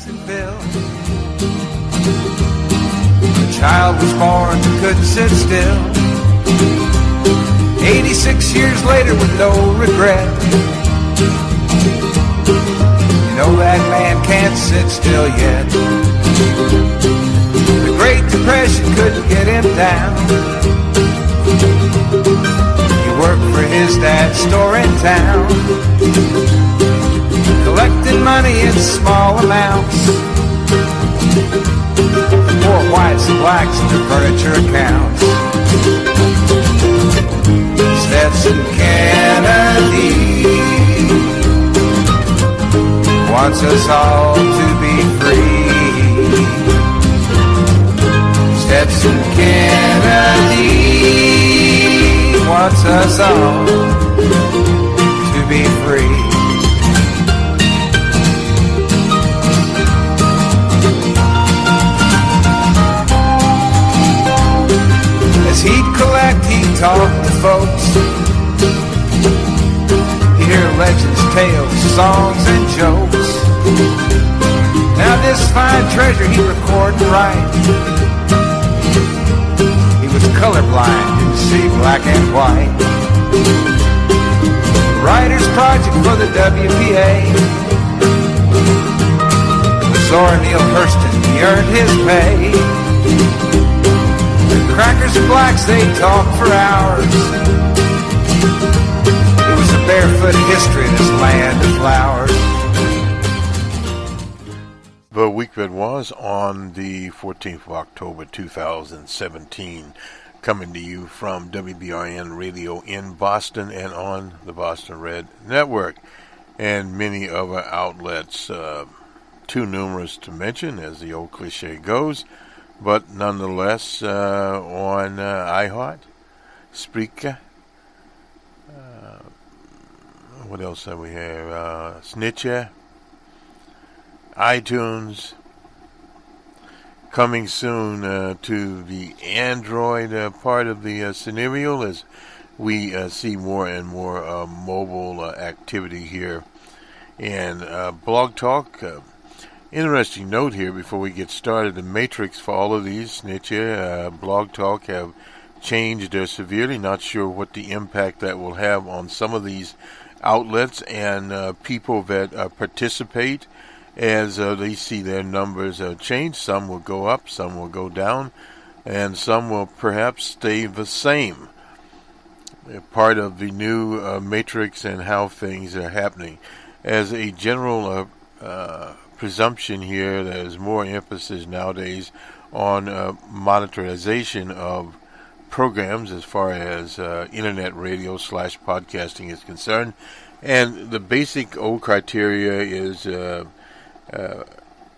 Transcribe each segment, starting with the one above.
The child was born but couldn't sit still. 86 years later with no regret. You know that man can't sit still yet. The Great Depression couldn't get him down. He worked for his dad's store in town, collecting money in small amounts for poor whites and blacks and their furniture accounts. Stetson Kennedy wants us all to be free. Stetson Kennedy wants us all to be free. As he'd collect, he'd talk to folks. He'd hear legends, tales, songs, and jokes. Now this fine treasure he'd record and write. He was colorblind, didn't see black and white. Writer's project for the WPA. With Zora Neale Hurston, he earned his pay. Crackers and blacks, they talk for hours. It was a barefoot history, this land of flowers. The week that was on the 14th of October 2017, coming to you from WBRN Radio in Boston and on the Boston Red Network and many other outlets, too numerous to mention as the old cliche goes. But nonetheless, on iHeart, Spreaker, what else have we have? Snitcher, iTunes, coming soon to the Android part of the scenario as we see more and more mobile activity here. And Blog Talk. Interesting note here before we get started. The matrix for all of these, Snitcher, Blog Talk, have changed severely. Not sure what the impact that will have on some of these outlets and people that participate as they see their numbers change. Some will go up, some will go down, and some will perhaps stay the same. Part of the new matrix and how things are happening. As a general presumption here, there's more emphasis nowadays on monetization of programs as far as internet radio / podcasting is concerned. And the basic old criteria is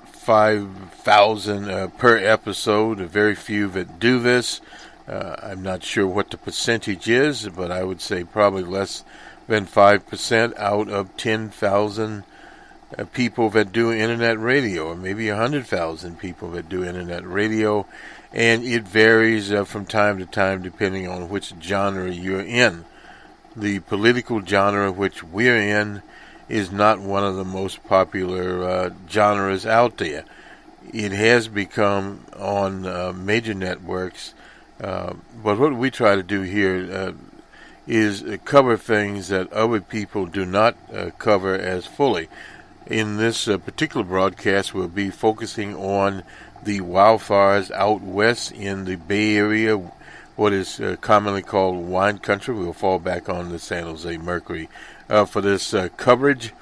5,000 per episode. Very few that do this. I'm not sure what the percentage is, but I would say probably less than 5% out of 10,000 people that do internet radio, or maybe 100,000 people that do internet radio, and it varies from time to time depending on which genre you're in. The political genre which we're in is not one of the most popular genres out there. It has become on major networks, but what we try to do here is cover things that other people do not cover as fully. In this particular broadcast, we'll be focusing on the wildfires out west in the Bay Area, what is commonly called wine country. We'll fall back on the San Jose Mercury for this coverage.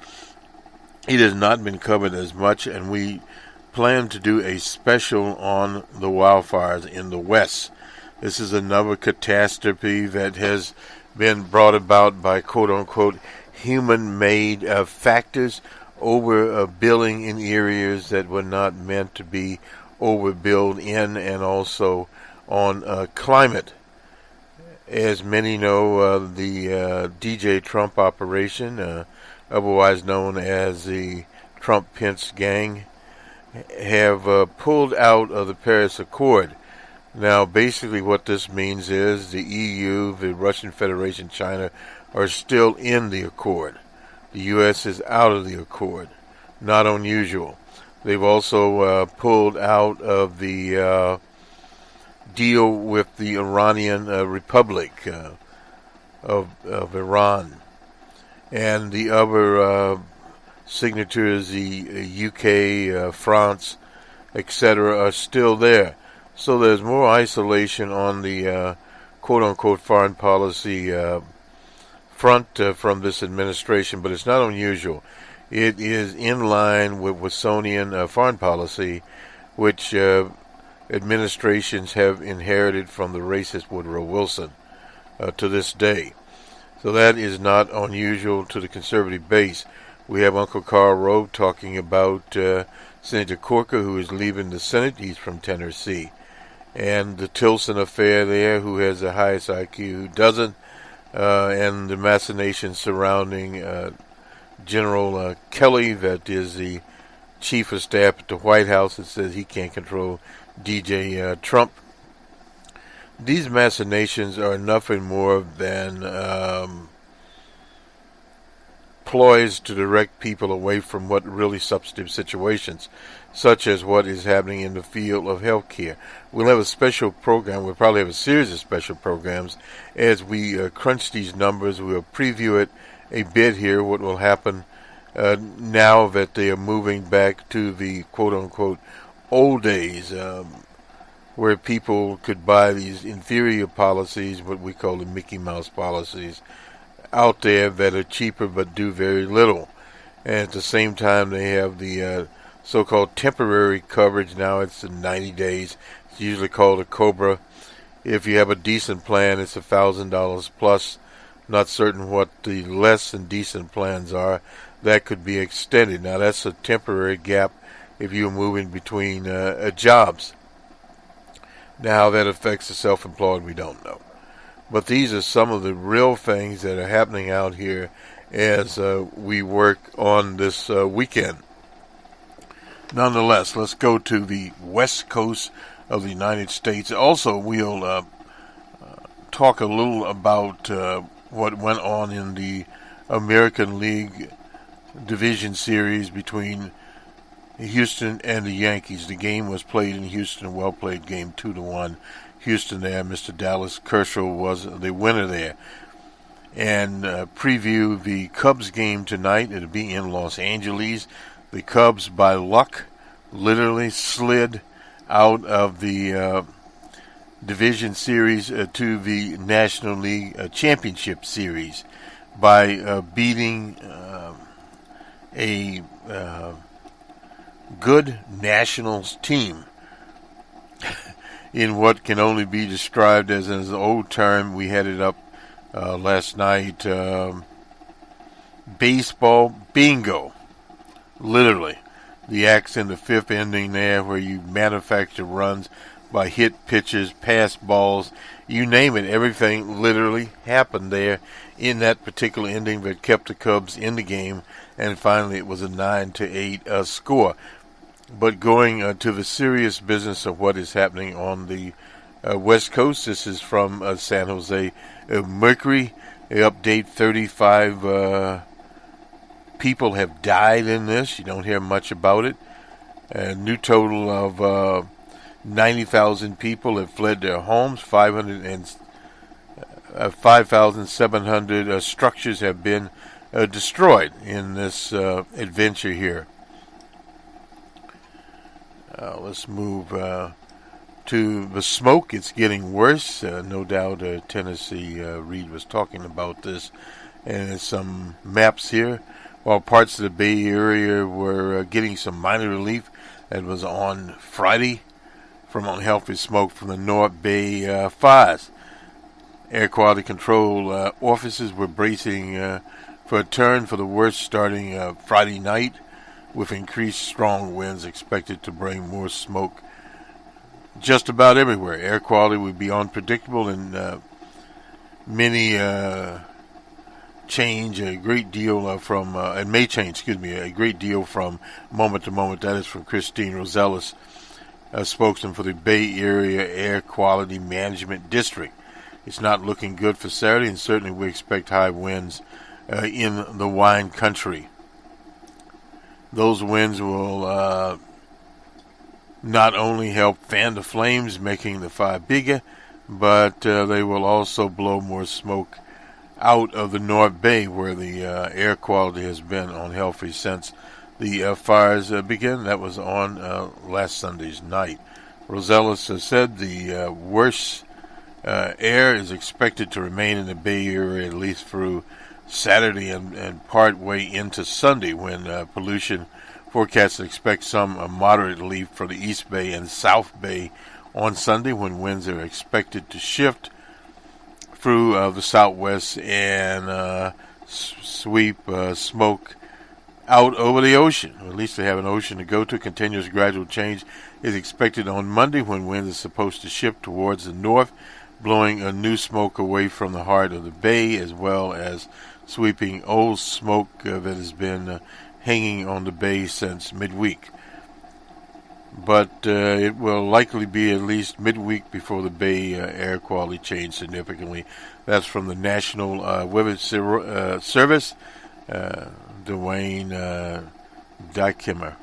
It has not been covered as much, and we plan to do a special on the wildfires in the west. This is another catastrophe that has been brought about by quote-unquote human-made factors, overbuilding in areas that were not meant to be overbuilt in, and also on climate. As many know, the DJ Trump operation, otherwise known as the Trump-Pence gang, have pulled out of the Paris Accord. Now, basically what this means is the EU, the Russian Federation, China are still in the accord. The U.S. is out of the accord. Not unusual. They've also pulled out of the deal with the Iranian Republic of Iran. And the other signatories, the UK, France, etc., are still there. So there's more isolation on the quote-unquote foreign policy front from this administration, but it's not unusual. It is in line with Wilsonian foreign policy, which administrations have inherited from the racist Woodrow Wilson to this day. So that is not unusual to the conservative base. We have Uncle Karl Rove talking about Senator Corker, who is leaving the Senate. He's from Tennessee. And the Tilson affair there, who has the highest IQ, who doesn't, and the machinations surrounding General Kelly, that is the chief of staff at the White House, that says he can't control DJ Trump. These machinations are nothing more than ploys to direct people away from what really substantive situations, such as what is happening in the field of healthcare. We'll have a special program. We'll probably have a series of special programs as we crunch these numbers. We'll preview it a bit here, what will happen now that they are moving back to the quote-unquote old days, where people could buy these inferior policies, what we call the Mickey Mouse policies, out there that are cheaper but do very little. And at the same time, they have the so-called temporary coverage. Now it's 90 days. It's usually called a COBRA. If you have a decent plan, it's $1,000 plus. Not certain what the less than decent plans are. That could be extended. Now that's a temporary gap if you're moving between jobs. Now how that affects the self-employed, we don't know. But these are some of the real things that are happening out here as we work on this weekend. Nonetheless, let's go to the west coast of the United States. Also, we'll talk a little about what went on in the American League Division Series between Houston and the Yankees. The game was played in Houston, a well-played game, 2-1. Houston there. Mr. Dallas Kershaw was the winner there. And preview the Cubs game tonight. It'll be in Los Angeles. The Cubs, by luck, literally slid out of the Division Series to the National League Championship Series by beating a good Nationals team in what can only be described as an old term. We had it up last night. Baseball bingo. Literally. The act's in the fifth inning there, where you manufacture runs by hit pitches, pass balls, you name it. Everything literally happened there in that particular inning that kept the Cubs in the game, and finally it was a 9-8 score. But going to the serious business of what is happening on the West Coast, this is from San Jose Mercury. They update 35 people have died in this. You don't hear much about it. A new total of 90,000 people have fled their homes. 5,700 structures have been destroyed in this adventure here. Let's move to the smoke. It's getting worse. No doubt Tennessee Reed was talking about this. And there's some maps here. While parts of the Bay Area were getting some minor relief, that was on Friday from unhealthy smoke from the North Bay fires. Air quality control officers were bracing for a turn for the worst starting Friday night, with increased strong winds expected to bring more smoke just about everywhere. Air quality would be unpredictable, and many change a great deal from, and may change, a great deal from moment to moment. That is from Christine Rosales, a spokesman for the Bay Area Air Quality Management District. It's not looking good for Saturday, and certainly we expect high winds in the wine country. Those winds will not only help fan the flames, making the fire bigger, but they will also blow more smoke out of the North Bay, where the air quality has been unhealthy since the fires began. That was on last Sunday's night. Rosales said the worst air is expected to remain in the Bay Area at least through Saturday and part way into Sunday, when pollution forecasts expect some moderate relief for the East Bay and South Bay on Sunday, when winds are expected to shift through the southwest and sweep smoke out over the ocean. Or at least they have an ocean to go to. Continuous gradual change is expected on Monday, when winds are supposed to shift towards the north, blowing a new smoke away from the heart of the bay, as well as sweeping old smoke that has been hanging on the bay since midweek. But it will likely be at least midweek before the Bay air quality change significantly. That's from the National Weather Service. Dwayne Dykemer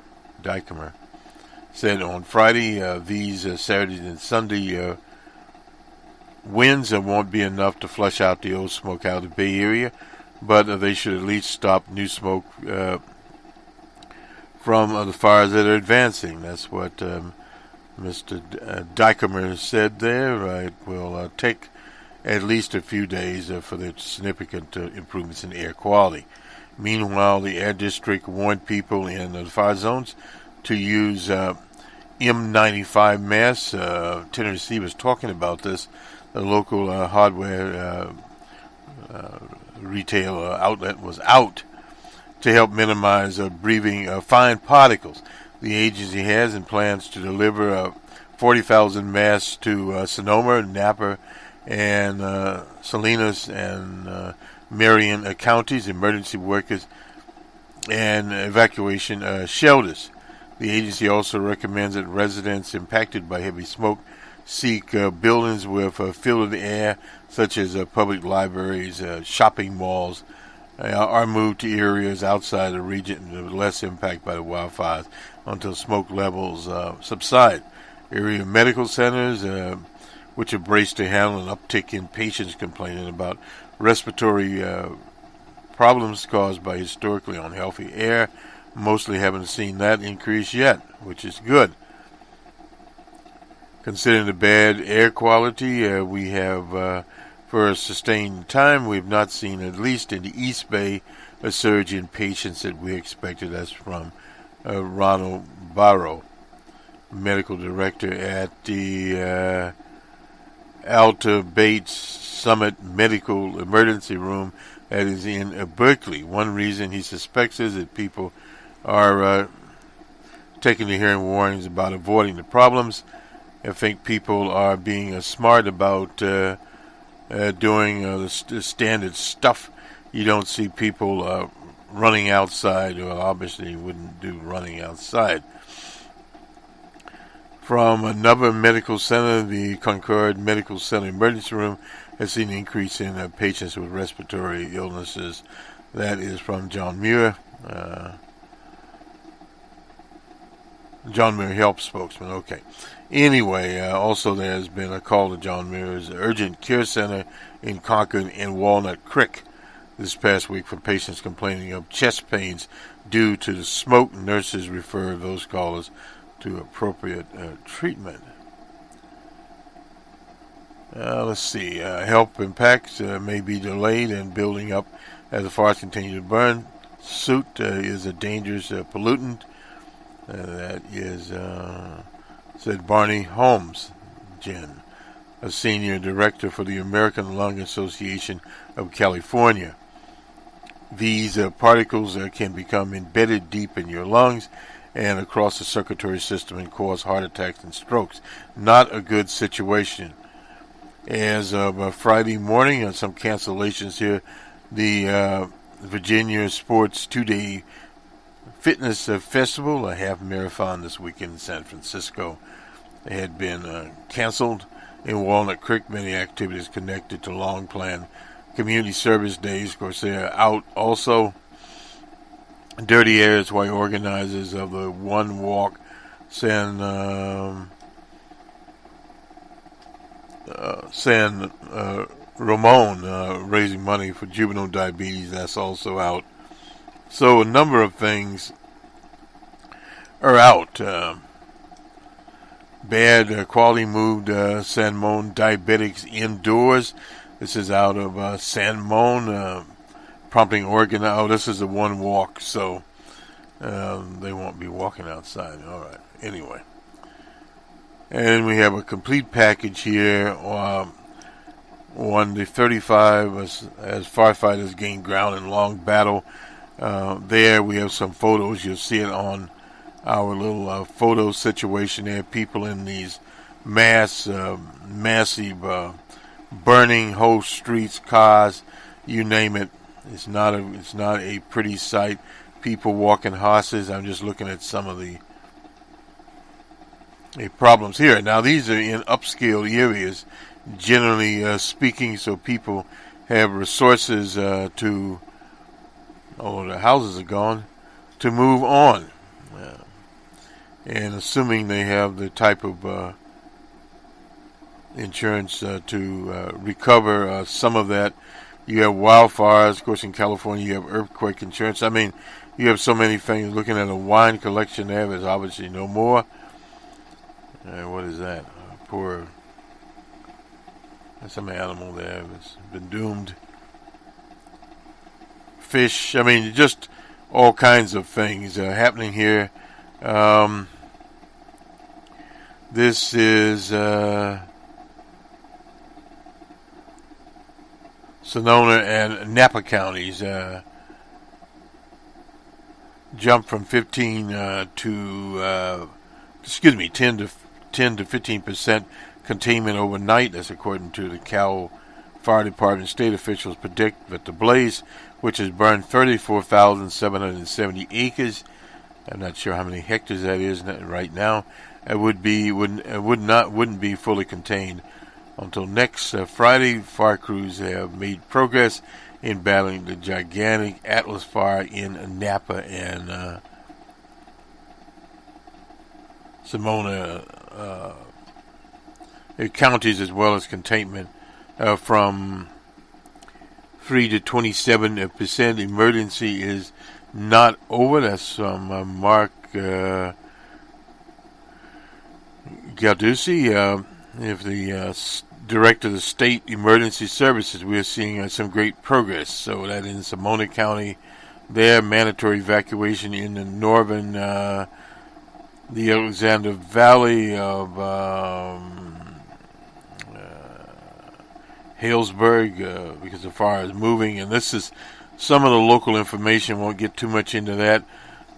said on Friday, these Saturday and Sunday winds won't be enough to flush out the old smoke out of the Bay Area, but they should at least stop new smoke from the fires that are advancing. That's what Mr. Dykemer said there. It will take at least a few days for the significant improvements in air quality. Meanwhile, the Air District warned people in the fire zones to use M95 masks. Tennessee was talking about this. The local hardware retail outlet was out to help minimize breathing fine particles. The agency has and plans to deliver 40,000 masks to Sonoma, Napa, and Salinas and Marion counties, emergency workers, and evacuation shelters. The agency also recommends that residents impacted by heavy smoke seek buildings with filtered air, such as public libraries, shopping malls, are moved to areas outside the region with less impact by the wildfires until smoke levels subside. Area medical centers, which are braced to handle an uptick in patients complaining about respiratory problems caused by historically unhealthy air, mostly haven't seen that increase yet, which is good. Considering the bad air quality we have for a sustained time, we've not seen, at least in the East Bay, a surge in patients that we expected. That's from Ronald Barrow, medical director at the Alta Bates Summit Medical Emergency Room that is in Berkeley. One reason he suspects is that people are taking to hearing warnings about avoiding the problems. I think people are being smart about doing the standard stuff. You don't see people running outside. Well, obviously you wouldn't do running outside. From another medical center, the Concord Medical Center Emergency Room has seen an increase in patients with respiratory illnesses. That is from John Muir. John Muir Health spokesman. Okay. Anyway, also there has been a call to John Muir's Urgent Care Center in Concord and Walnut Creek this past week for patients complaining of chest pains due to the smoke. Nurses refer those callers to appropriate treatment. Let's see. Health impacts may be delayed and building up as the fires continue to burn. Soot is a dangerous pollutant. That is, said Barney Holmes, Jen, a senior director for the American Lung Association of California. These particles can become embedded deep in your lungs and across the circulatory system and cause heart attacks and strokes. Not a good situation. As of Friday morning, some cancellations here. The Virginia Sports 2-day Fitness Festival, a half marathon this weekend in San Francisco, had been canceled. In Walnut Creek, many activities connected to long-planned community service days, of course, they are out also. Dirty Areas White organizers of the One Walk San Ramon, raising money for juvenile diabetes. That's also out. So a number of things are out. Bad quality moved San Mon diabetics indoors. This is out of San Mon, prompting Oregon. Oh, this is the One Walk, so they won't be walking outside. All right. Anyway. And we have a complete package here on the 35 as firefighters gain ground in long battle. There we have some photos. You'll see it on our little photo situation there. People in these massive burning whole streets, cars, you name it. It's not a pretty sight. People walking horses. I'm just looking at some of the problems here. Now these are in upscale areas, generally speaking, so people have resources to. Oh, the houses are gone. To move on, and assuming they have the type of insurance to recover some of that. You have wildfires, of course, in California. You have earthquake insurance. I mean, you have so many things. Looking at a wine collection there, there's obviously no more. What is that? Poor. That's some animal there that's been doomed. Fish. I mean, just all kinds of things happening here. This is Sonoma and Napa counties. Jumped from 10 to 15% containment overnight. That's according to the Cal Fire Department. State officials predict that the blaze, which has burned 34,770 acres, I'm not sure how many hectares that is right now, wouldn't be fully contained until next Friday. Fire crews have made progress in battling the gigantic Atlas fire in Napa and Sonoma counties, as well as containment from 3 to 27%. Emergency is not over. That's from Mark Galducci, if the director of the state emergency services. We're seeing some great progress. So that in Sonoma County, there mandatory evacuation in the northern, the Alexander Valley of Halesburg, because the fire is moving, and this is some of the local information. Won't get too much into that.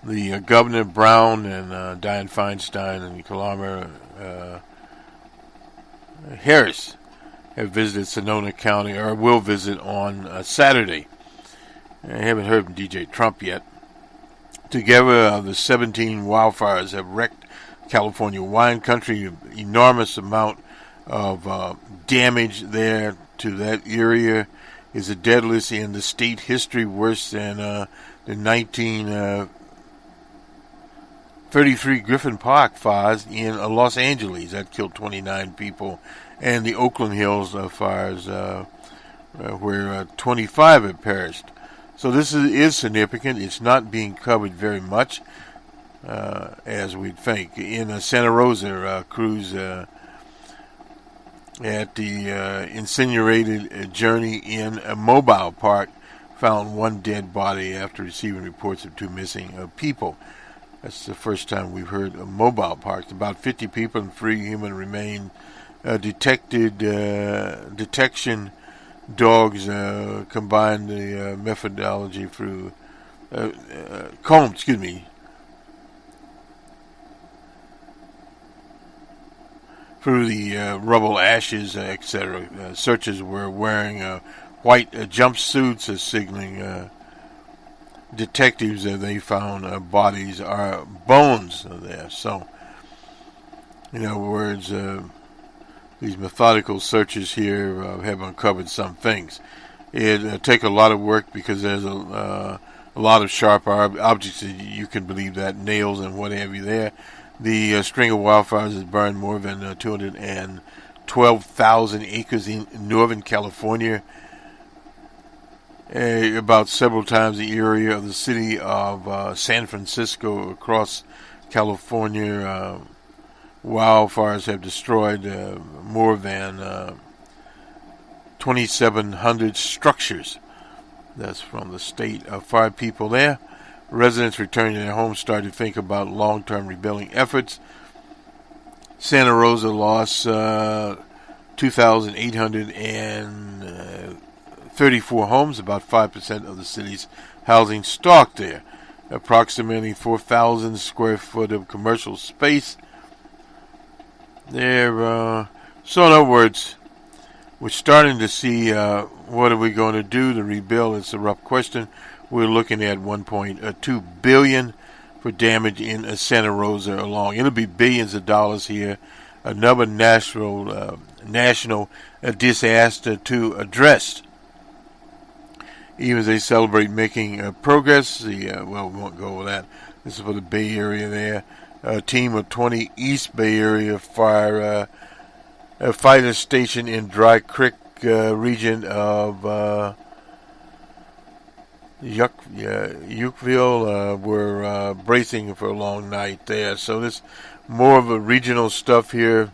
The Governor Brown and Dianne Feinstein and Kalama Harris have visited Sonoma County, or will visit on Saturday. I haven't heard from DJ Trump yet. Together, the 17 wildfires have wrecked California wine country. Enormous amount of damage there to that area. Is the deadliest in the state history, worse than the 1933 Griffin Park fires in Los Angeles that killed 29 people, and the Oakland Hills fires where 25 have perished. So this is significant. It's not being covered very much, as we'd think. In Santa Rosa, crews at the incinerated Journey in a mobile park found one dead body after receiving reports of 2 missing people. That's the first time we've heard of mobile parks. About 50 people and 3 human remain detection dogs combined the methodology through through the rubble, ashes, etc. Searchers were wearing white jumpsuits, signaling detectives that they found bodies or bones there. So, in other words, these methodical searches here have uncovered some things. It take a lot of work because there's a a lot of sharp objects, you can believe that, nails and what have you there. The string of wildfires has burned more than 212,000 acres in Northern California, about several times the area of the city of San Francisco across California. Wildfires have destroyed more than 2,700 structures. That's from the state of 5 people there. Residents returning to their homes started to think about long-term rebuilding efforts. Santa Rosa lost 2,834 homes, about 5% of the city's housing stock there. Approximately 4,000 square foot of commercial space there. So in other words, we're starting to see what are we going to do to rebuild. It's a rough question. We're looking at $1.2 billion for damage in Santa Rosa alone. It'll be billions of dollars here. Another national disaster to address. Even as they celebrate making progress, well, we won't go with that. This is for the Bay Area there. A team of 20 East Bay Area fighter station in Dry Creek region of Yukeville were bracing for a long night there. So this more of a regional stuff here.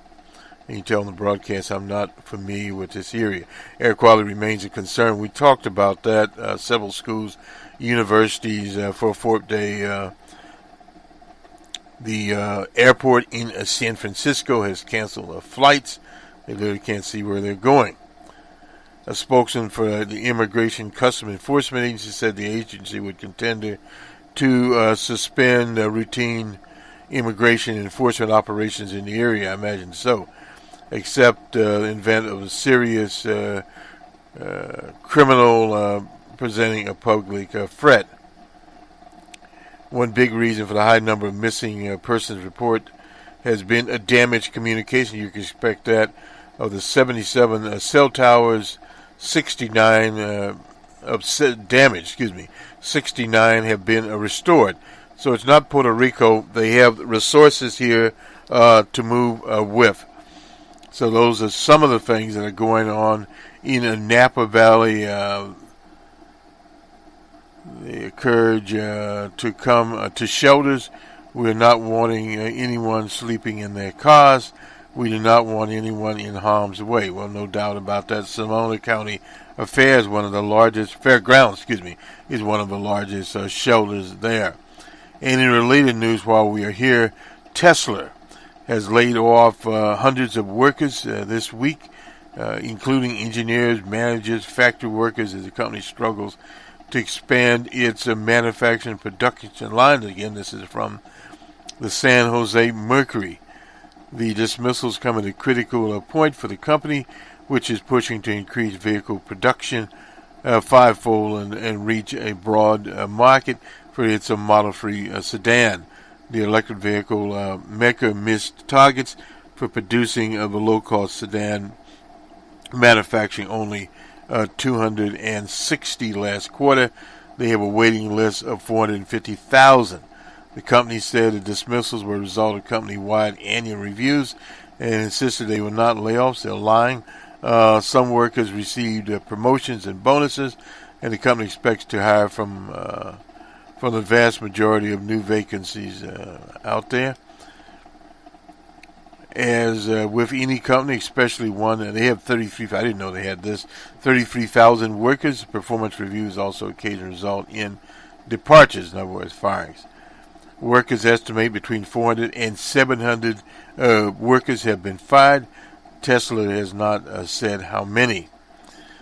You can tell in the broadcast I'm not familiar with this area. Air quality remains a concern. We talked about that. Several schools, universities for a 4th day. The airport in San Francisco has canceled flights. They literally can't see where they're going. A spokesman for the Immigration Customs Enforcement Agency said the agency would contend to suspend routine immigration enforcement operations in the area. I imagine so, except in event of a serious criminal presenting a public threat. One big reason for the high number of missing persons report has been a damaged communication. You can expect that. Of the 77 cell towers, 69 damaged. 69 have been restored. So it's not Puerto Rico. They have resources here to move with. So those are some of the things that are going on in Napa Valley. They encourage to come to shelters. We're not wanting anyone sleeping in their cars. We do not want anyone in harm's way. Well, no doubt about that. Sonoma County Fairgrounds, one of the largest shelters there. And in related news, while we are here, Tesla has laid off hundreds of workers this week, including engineers, managers, factory workers, as the company struggles to expand its manufacturing production lines. Again, this is from the San Jose Mercury. The dismissals come at a critical point for the company, which is pushing to increase vehicle production fivefold and reach a broad market for its model-free sedan. The electric vehicle maker missed targets for producing the low-cost sedan, manufacturing only 260 last quarter. They have a waiting list of 450,000. The company said the dismissals were a result of company-wide annual reviews and insisted they were not layoffs. They're lying. Some workers received promotions and bonuses, and the company expects to hire from the vast majority of new vacancies out there. As with any company, especially one, they have 33. I didn't know they had this. 33,000 workers. Performance reviews also occasionally result in departures. In other words, firings. Workers estimate between 400 and 700 workers have been fired. Tesla has not said how many.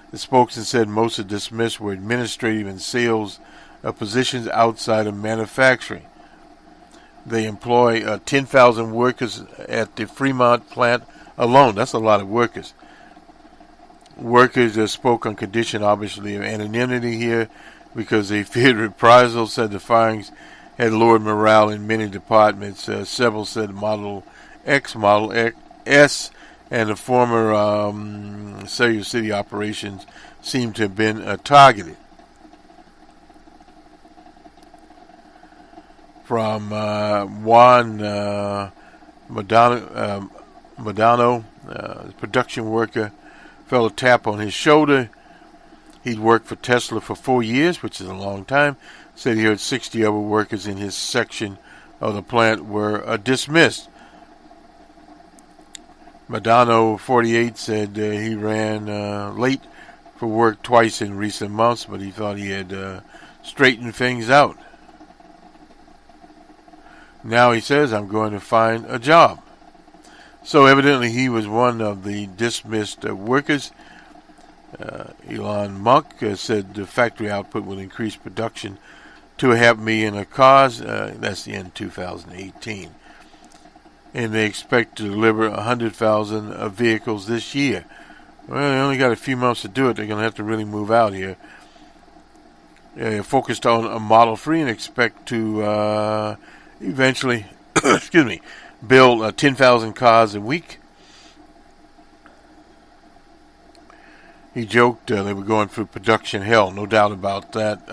The spokesman said most of the dismissed were administrative and sales positions outside of manufacturing. They employ 10,000 workers at the Fremont plant alone. That's a lot of workers. Workers spoke on condition, obviously, of anonymity here because they feared reprisals, said the firings had lowered morale in many departments. Several said Model X, Model S, and the former Cellular City operations seemed to have been targeted. from Juan Madano, production worker, felt a tap on his shoulder. He'd worked for Tesla for 4 years, which is a long time. Said he heard 60 other workers in his section of the plant were dismissed. Madano, 48, said he ran late for work twice in recent months, but he thought he had straightened things out. Now he says, I'm going to find a job. So evidently he was one of the dismissed workers. Elon Musk said the factory output will increase production to 500,000 cars. That's the end 2018. And they expect to deliver 100,000 vehicles this year. Well, they only got a few months to do it. They're going to have to really move out here. Focused on a Model 3 and expect to eventually, build 10,000 cars a week. He joked they were going through production hell, no doubt about that.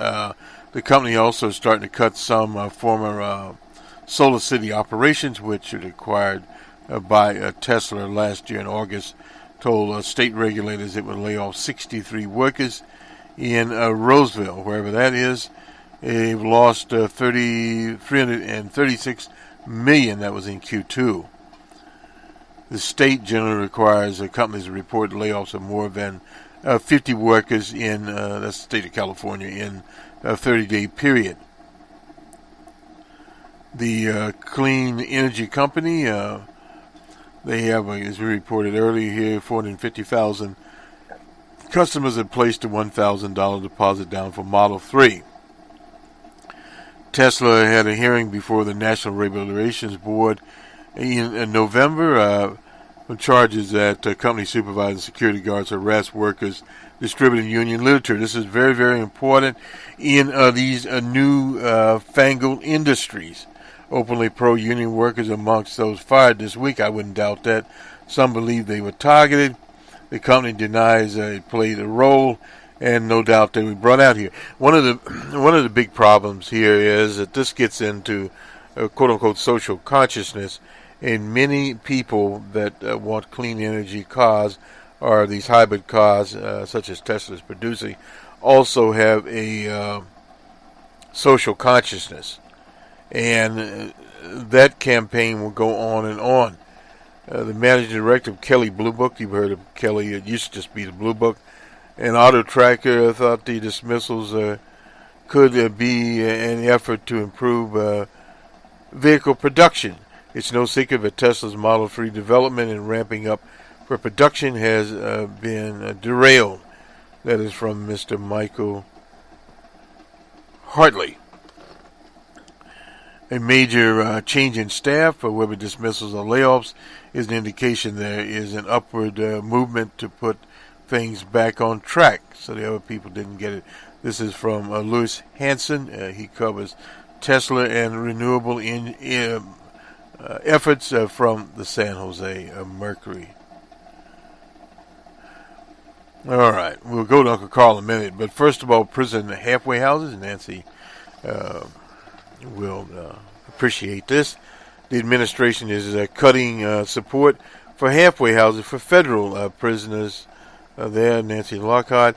The company also is starting to cut some former Solar City operations, which were acquired by Tesla last year in August. Told state regulators it would lay off 63 workers in Roseville, wherever that is. They've lost $336 million. That was in Q2. The state generally requires companies to report layoffs of more than 50 workers in that's the state of California in a 30-day period. The clean energy company, they have, as we reported earlier here, 450,000 customers have placed a $1,000 deposit down for Model 3. Tesla had a hearing before the National Regulations Board in November on charges that company supervisors and security guards harassed workers distributing union literature. This is very, very important in these new fangled industries. Openly pro-union workers amongst those fired this week. I wouldn't doubt that. Some believe they were targeted. The company denies it played a role, and no doubt they were brought out here. One of the big problems here is that this gets into quote-unquote social consciousness, and many people that want clean energy cars or these hybrid cars, such as Tesla's producing, also have a social consciousness. And that campaign will go on and on. The managing director of Kelly Blue Book, you've heard of Kelly, it used to just be the Blue Book, and Auto Tracker thought the dismissals could be an effort to improve vehicle production. It's no secret that Tesla's Model 3 development and ramping up for production has been derailed. That is from Mr. Michael Hartley. A major change in staff, whether dismissals or layoffs, is an indication there is an upward movement to put things back on track. So the other people didn't get it. This is from Louis Hansen. He covers Tesla and renewable efforts from the San Jose Mercury. All right, we'll go to Uncle Carl in a minute. But first of all, prison halfway houses. Nancy will appreciate this. The administration is cutting support for halfway houses for federal prisoners. There, Nancy Lockhart,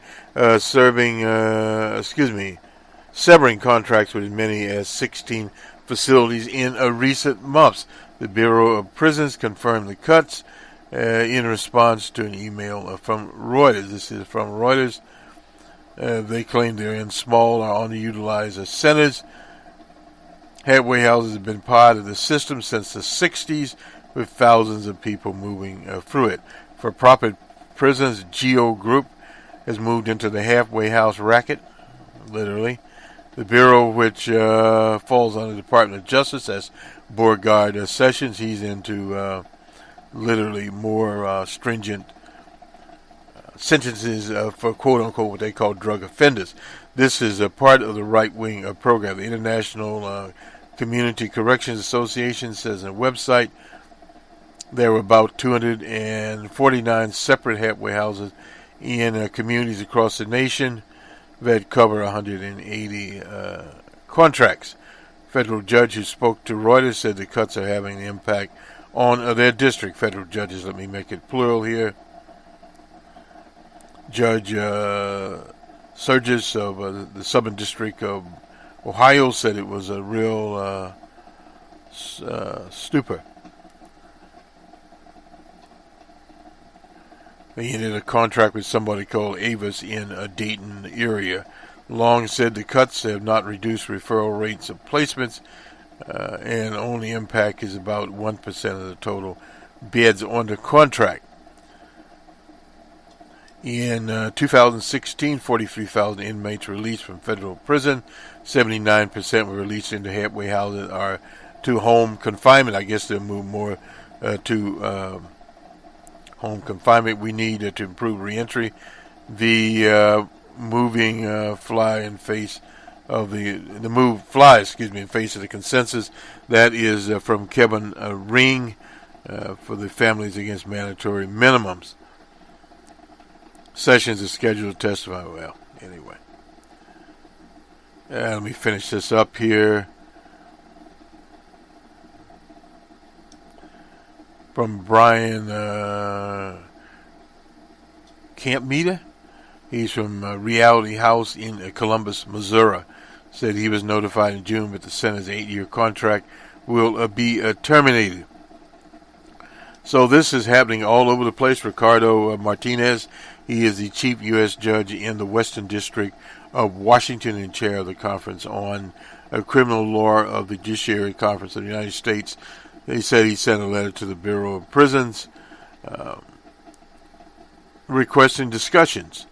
severing contracts with as many as 16 facilities in recent months. The Bureau of Prisons confirmed the cuts in response to an email from Reuters. This is from Reuters. They claim they're in small or underutilized centers. Halfway houses have been part of the system since the 60s, with thousands of people moving through it. For profit prisons, Geo Group has moved into the halfway house racket, literally. The Bureau, which falls under the Department of Justice, as Beauregard Sessions, he's into literally more stringent sentences for quote-unquote what they call drug offenders. This is a part of the right-wing program. The International Community Corrections Association says on a website there were about 249 separate halfway houses in communities across the nation that cover 180 contracts. federal judge who spoke to Reuters said the cuts are having an impact on their district. Federal judges, let me make it plural here. Judge Surgis of the Southern District of Ohio said it was a real stupor. He ended a contract with somebody called Avis in a Dayton area. Long said the cuts have not reduced referral rates of placements, and only impact is about 1% of the total beds under contract. In 2016, 43,000 inmates released from federal prison. 79% were released into halfway houses or to home confinement. I guess they'll move more to home confinement. We need to improve reentry. The moving fly in face of the move flies, in face of the consensus. That is from Kevin Ring for the Families Against Mandatory Minimums. Sessions is scheduled to testify. Well, anyway. Let me finish this up here. From Brian Campmeter. He's from Reality House in Columbus, Missouri. Said he was notified in June that the Senate's 8-year contract will be terminated. So this is happening all over the place. Ricardo Martinez, he is the chief U.S. judge in the Western District of Washington and chair of the Conference on Criminal Law of the Judiciary Conference of the United States. They said he sent a letter to the Bureau of Prisons requesting discussions.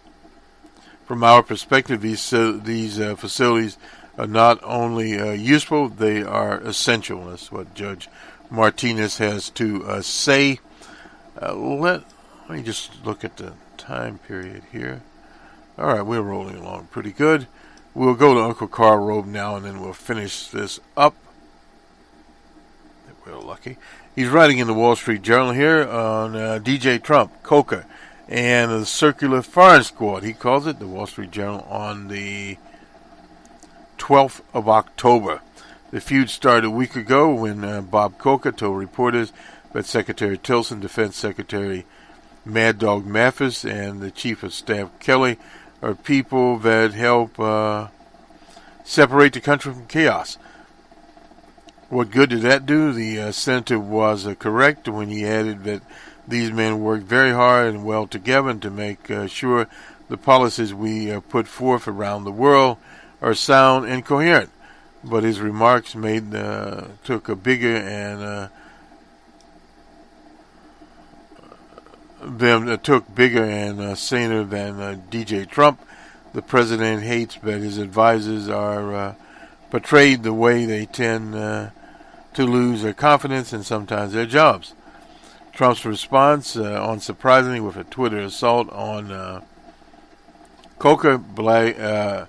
From our perspective, these facilities are not only useful, they are essential. That's what Judge Martinez has to say. Let me just look at the time period here. All right, we're rolling along pretty good. We'll go to Uncle Carl Rove now, and then we'll finish this up. If we're lucky. He's writing in the Wall Street Journal here on DJ Trump, Coca, and the Circular Firing Squad. He calls it the Wall Street Journal on the 12th of October. The feud started a week ago when Bob Coker told reporters that Secretary Tillerson, Defense Secretary Mad Dog Mathis, and the Chief of Staff Kelly are people that help separate the country from chaos. What good did that do? The senator was correct when he added that these men work very hard and well together to make sure the policies we put forth around the world are sound and coherent. But his remarks took a bigger and saner than DJ Trump. The president hates that his advisors are portrayed the way they tend to lose their confidence and sometimes their jobs. Trump's response, unsurprisingly, with a Twitter assault on Coker, begging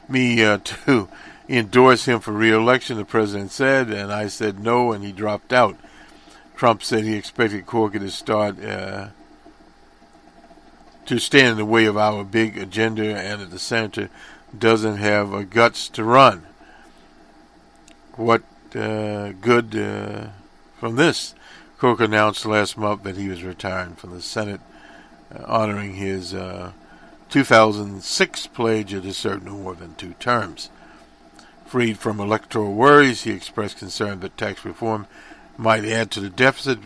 me to endorse him for re-election, the president said, and I said no, and he dropped out. Trump said he expected Coker to stand in the way of our big agenda, and that the senator doesn't have guts to run. What good from this? Coker announced last month that he was retiring from the Senate, honoring his 2006 pledge to serve no more than 2 terms. Freed from electoral worries, he expressed concern that tax reform might add to the deficit.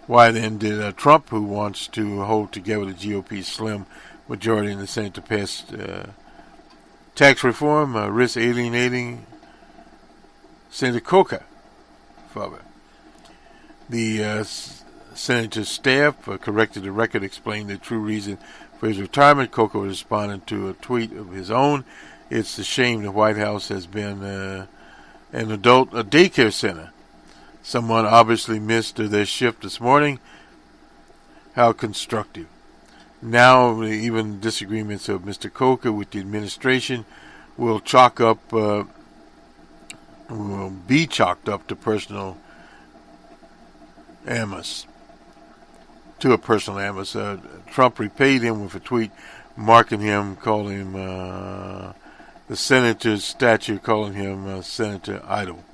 Why then did Trump, who wants to hold together the GOP's slim majority in the Senate to pass tax reform, risk alienating Senator Coker further? The Senator's staff corrected the record, explained the true reason for his retirement. Coker responded to a tweet of his own. It's a shame the White House has been an adult daycare center. Someone obviously missed their shift this morning. How constructive. Now, even disagreements of Mr. Coker with the administration will be chalked up to personal animus. Trump repaid him with a tweet marking him, calling him the senator's statue, calling him Senator Idol.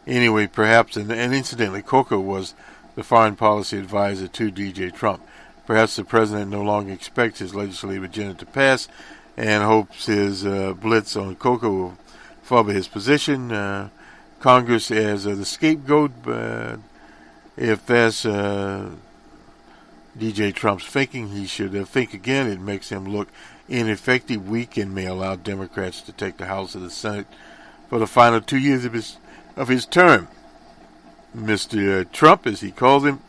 Anyway, perhaps, and incidentally, Coco was the foreign policy advisor to DJ Trump. Perhaps the president no longer expects his legislative agenda to pass and hopes his blitz on Coco will further his position. Congress as the scapegoat, but if that's DJ Trump's thinking, he should think again. It makes him look ineffective, weak, and may allow Democrats to take the House and the Senate for the final 2 years of his term. Mr. Trump, as he calls him,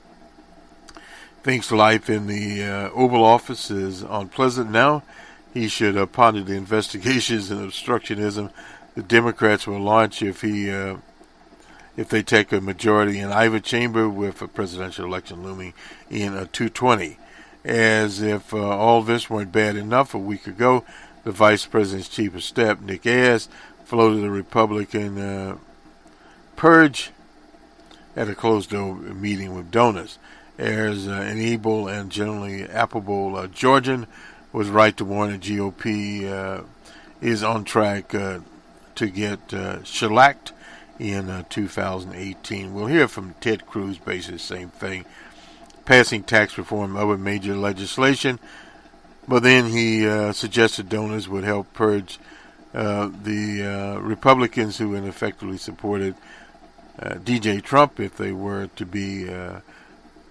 thinks life in the Oval Office is unpleasant now. He should ponder the investigations and obstructionism the Democrats will launch if they take a majority in either chamber with a presidential election looming in 220. As if all this weren't bad enough, a week ago, the vice president's chief of staff, Nick Ayers, floated a Republican purge at a closed-door meeting with donors. Ayers, an able and generally affable Georgian, was right to warn the GOP is on track to get shellacked in 2018. We'll hear from Ted Cruz, basically the same thing. Passing tax reform, other major legislation, but then he suggested donors would help purge the Republicans who ineffectively supported DJ Trump if they were to be a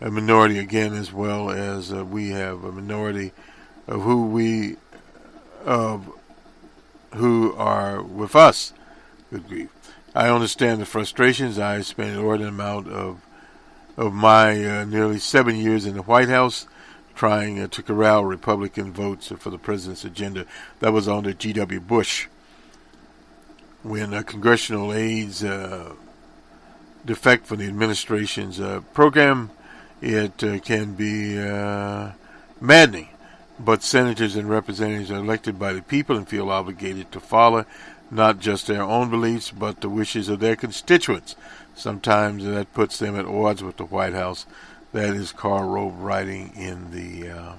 minority again, as well as we have a minority of who are with us. Good grief. I understand the frustrations. I spent an inordinate amount of my nearly 7 years in the White House trying to corral Republican votes for the president's agenda. That was under G.W. Bush. When congressional aides defect from the administration's program, it can be maddening. But senators and representatives are elected by the people and feel obligated to follow not just their own beliefs, but the wishes of their constituents. Sometimes that puts them at odds with the White House. That is Karl Rove writing in the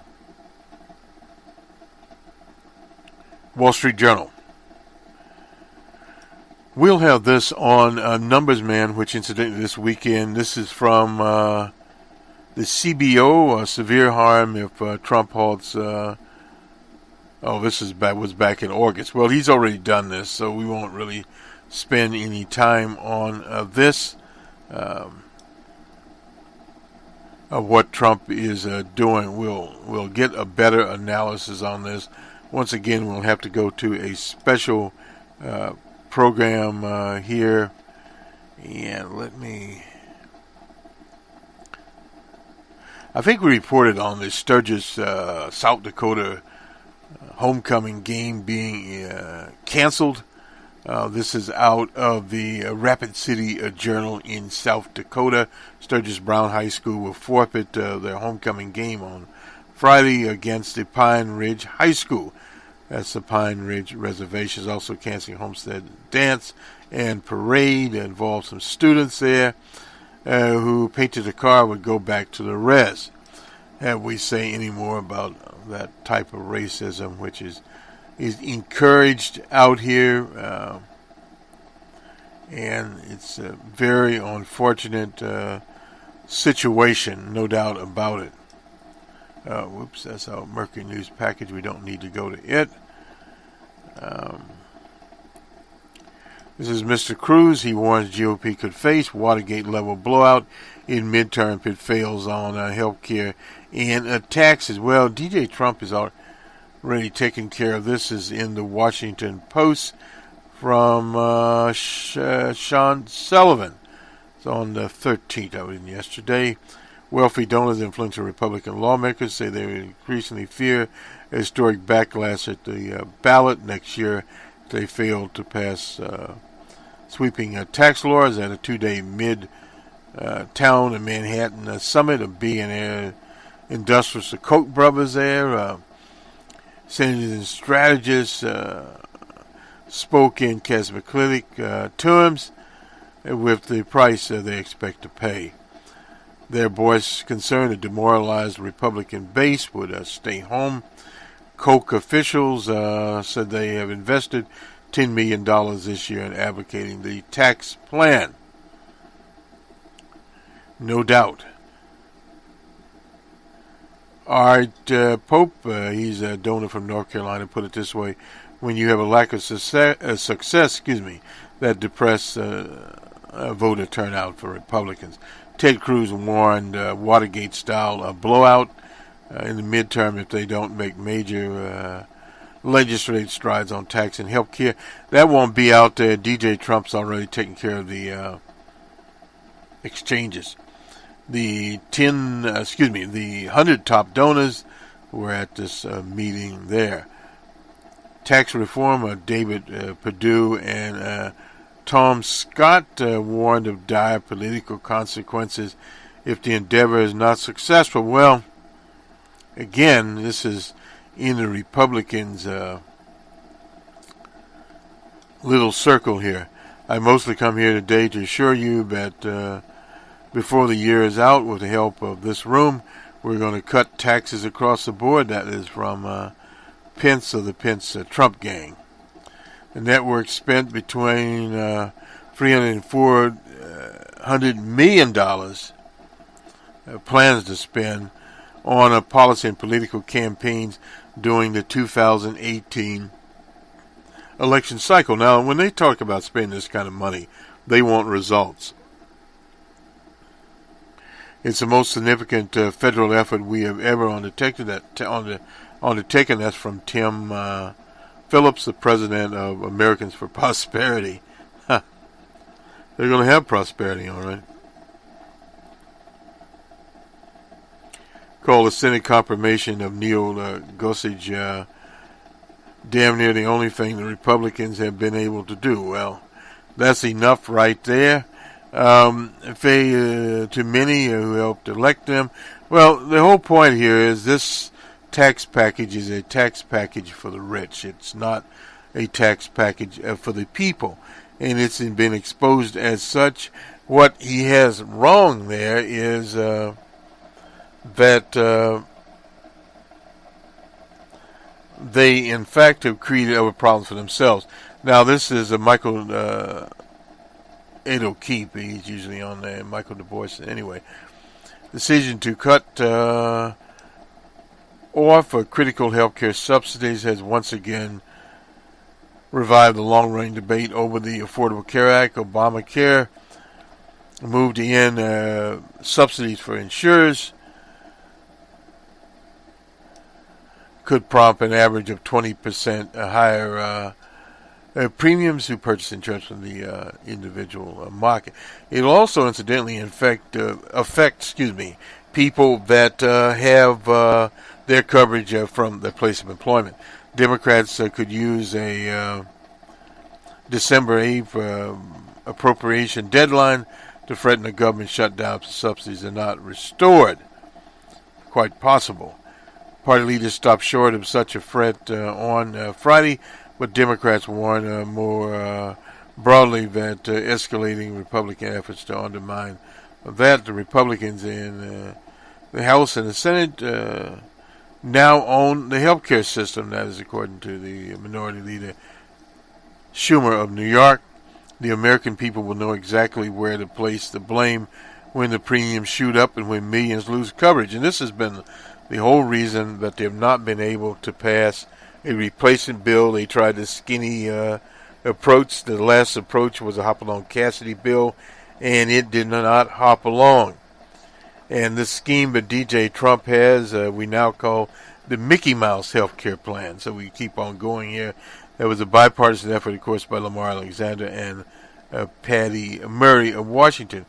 Wall Street Journal. We'll have this on Numbers Man, which incidentally this weekend, this is from the CBO, severe harm if Trump halts. This was back in August. Well, he's already done this, so we won't really spend any time on this. Of what Trump is doing. We'll get a better analysis on this. Once again, we'll have to go to a special program here. And I think we reported on the Sturgis, South Dakota homecoming game being canceled. This is out of the Rapid City Journal in South Dakota. Sturgis Brown High School will forfeit their homecoming game on Friday against the Pine Ridge High School. That's the Pine Ridge Reservation. Is also canceling Homestead Dance and Parade. It involves some students there who painted a car would go back to the res. Have we say any more about that type of racism, which is encouraged out here, and it's a very unfortunate situation, no doubt about it. Whoops, that's our Mercury News package. We don't need to go to it. This is Mr. Cruz. He warns GOP could face Watergate-level blowout in midterm if it fails on health care and taxes. Well, DJ Trump is already taken care of. This is in the Washington Post from Sean Sullivan. It's on the 13th. I was in yesterday. Wealthy donors, influential Republican lawmakers say they increasingly fear a historic backlash at the ballot next year if they fail to pass sweeping tax laws at a two-day mid-town in Manhattan summit of billionaire industrialists, the Koch brothers there. Senators and strategists spoke in cataclysmic terms with the price they expect to pay. Their voice concerned a demoralized Republican base would stay home. Koch officials said they have invested $10 million this year in advocating the tax plan. No doubt. Art Pope, he's a donor from North Carolina, put it this way: when you have a lack of success, that depress voter turnout for Republicans. Ted Cruz warned Watergate-style blowout in the midterm if they don't make major legislative strides on tax and health care. That won't be out there. DJ Trump's already taking care of the exchanges. The 100 top donors were at this meeting there. Tax reform, David Perdue and Tom Scott warned of dire political consequences if the endeavor is not successful. Well, again, this is in the Republicans' little circle here. I mostly come here today to assure you that before the year is out, with the help of this room, we're going to cut taxes across the board. That is from Pence of the Pence Trump gang. The network spent between $300 and $400 million plans to spend on policy and political campaigns during the 2018 election cycle. Now, when they talk about spending this kind of money, they want results. It's the most significant federal effort we have ever undertaken. That's from Tim Phillips, the president of Americans for Prosperity. They're going to have prosperity, all right. Called the Senate confirmation of Neil Gorsuch damn near the only thing the Republicans have been able to do. Well, that's enough right there. To many who helped elect them. Well, the whole point here is this tax package is a tax package for the rich. It's not a tax package for the people, and it's been exposed as such. What he has wrong there is that they, in fact, have created other problems for themselves. Now, this is a Michael Ed O'Keefe. He's usually on there. Michael Du Bois. Anyway, decision to cut off critical healthcare subsidies has once again revived the long-running debate over the Affordable Care Act. Obamacare moved to end subsidies for insurers could prompt an average of 20% higher premiums who purchase insurance from the individual market. It will also, incidentally, affect people that have their coverage from their place of employment. Democrats could use a December 8th appropriation deadline to threaten a government shutdown if the subsidies are not restored. Quite possible. Party leaders stopped short of such a threat on Friday, but Democrats warn more broadly that escalating Republican efforts to undermine that. The Republicans in the House and the Senate now own the healthcare system. That is according to the Minority Leader Schumer of New York. The American people will know exactly where to place the blame when the premiums shoot up and when millions lose coverage. And this has been the whole reason that they have not been able to pass a replacement bill. They tried the skinny approach. The last approach was a hop-along Cassidy bill, and it did not hop along. And this scheme that DJ Trump has, we now call the Mickey Mouse healthcare plan. So we keep on going here. There was a bipartisan effort, of course, by Lamar Alexander and Patty Murray of Washington.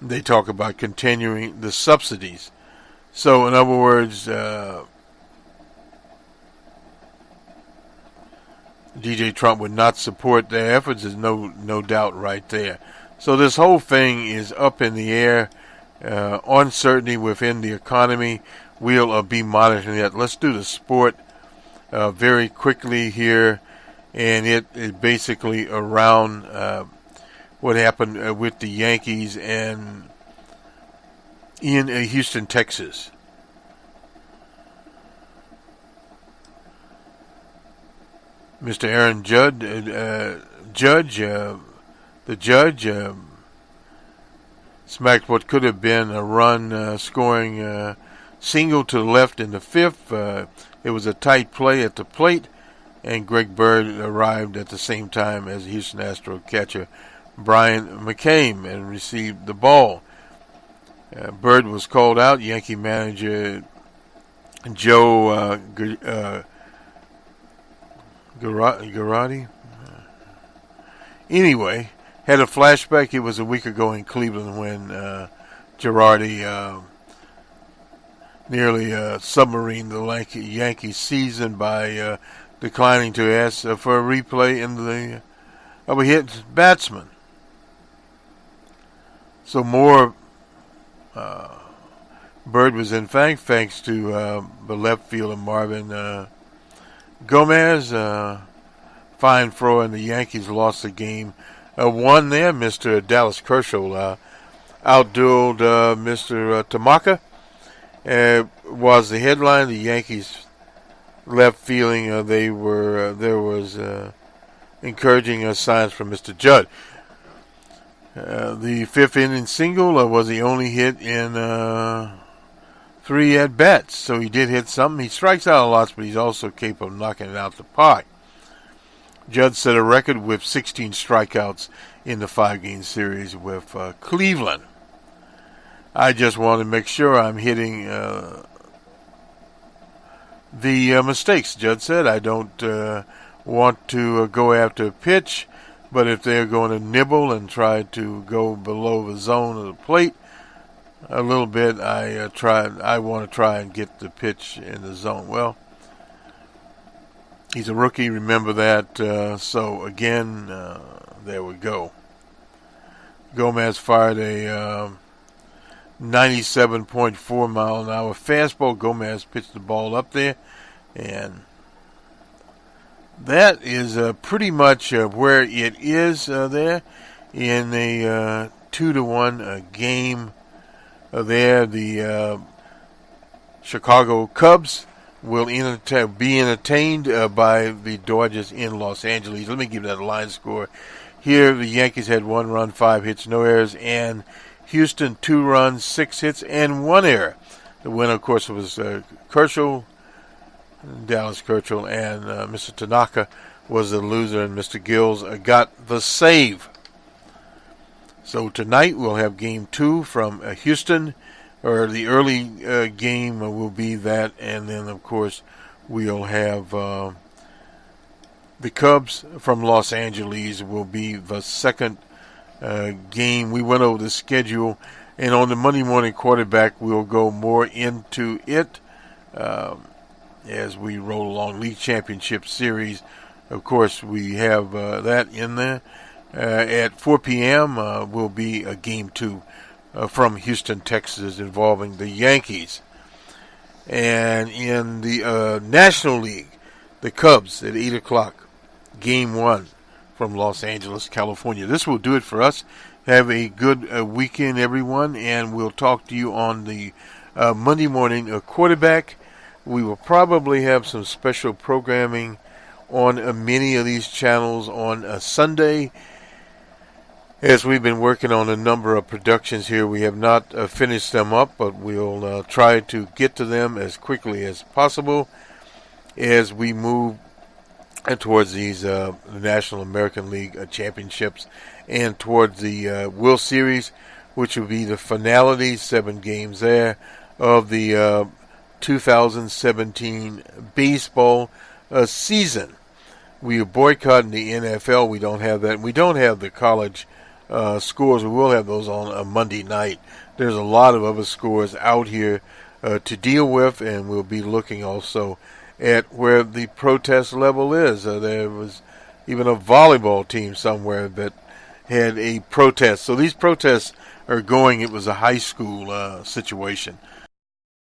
They talk about continuing the subsidies. So, in other words, DJ Trump would not support their efforts. There's no doubt right there. So this whole thing is up in the air. Uncertainty within the economy. We'll be monitoring that. Let's do the sport very quickly here. And it is basically around what happened with the Yankees and in Houston, Texas. Mr. Aaron the judge smacked what could have been a run scoring single to the left in the fifth. It was a tight play at the plate, and Greg Bird arrived at the same time as Houston Astros catcher Brian McCain and received the ball. Bird was called out. Yankee manager Joe Girardi. Anyway, had a flashback. It was a week ago in Cleveland when Girardi nearly submarined the Yankee season by declining to ask for a replay of a hit batsman. So more Bird was in fact thanks to the left fielder Marvin Gomez. Fine throw, and the Yankees lost the game. One there, Mr. Dallas Kershaw outdueled Mr. Tanaka. Was the headline. The Yankees left feeling there was encouraging signs from Mr. Judd. The fifth inning single was the only hit in 3 at-bats, so he did hit something. He strikes out a lot, but he's also capable of knocking it out the park. Judd set a record with 16 strikeouts in the 5-game series with Cleveland. I just want to make sure I'm hitting the mistakes. Judd said, I don't want to go after a pitch, but if they're going to nibble and try to go below the zone of the plate a little bit, I want to try and get the pitch in the zone. Well, he's a rookie, remember that. So again, there we go. Gomez fired a 97.4 mile an hour fastball. Gomez pitched the ball up there, and that is pretty much where it is there in a 2-1 game there. The Chicago Cubs will be entertained by the Dodgers in Los Angeles. Let me give that a line score. Here, the Yankees had 1 run, 5 hits, no errors, and Houston 2 runs, 6 hits, and 1 error. The winner, of course, was Kershaw, Dallas Kershaw, and Mr. Tanaka was the loser, and Mr. Gills got the save. So tonight we'll have Game 2 from Houston, or the early game will be that, and then, of course, we'll have the Cubs from Los Angeles will be the second game. We went over the schedule, and on the Monday morning quarterback, we'll go more into it as we roll along. League Championship Series, of course, we have that in there. At 4 p.m. Will be a Game 2 from Houston, Texas, involving the Yankees. And in the National League, the Cubs at 8 o'clock, Game 1 from Los Angeles, California. This will do it for us. Have a good weekend, everyone, and we'll talk to you on the Monday morning quarterback. We will probably have some special programming on many of these channels on Sunday. As we've been working on a number of productions here, we have not finished them up, but we'll try to get to them as quickly as possible as we move towards these National American League Championships and towards the World Series, which will be the finality, 7 games there, of the 2017 baseball season. We are boycotting the NFL. We don't have that. We don't have the college scores. We will have those on a Monday night. There's a lot of other scores out here to deal with, and we'll be looking also at where the protest level is. There was even a volleyball team somewhere that had a protest. So these protests are going. It was a high school situation.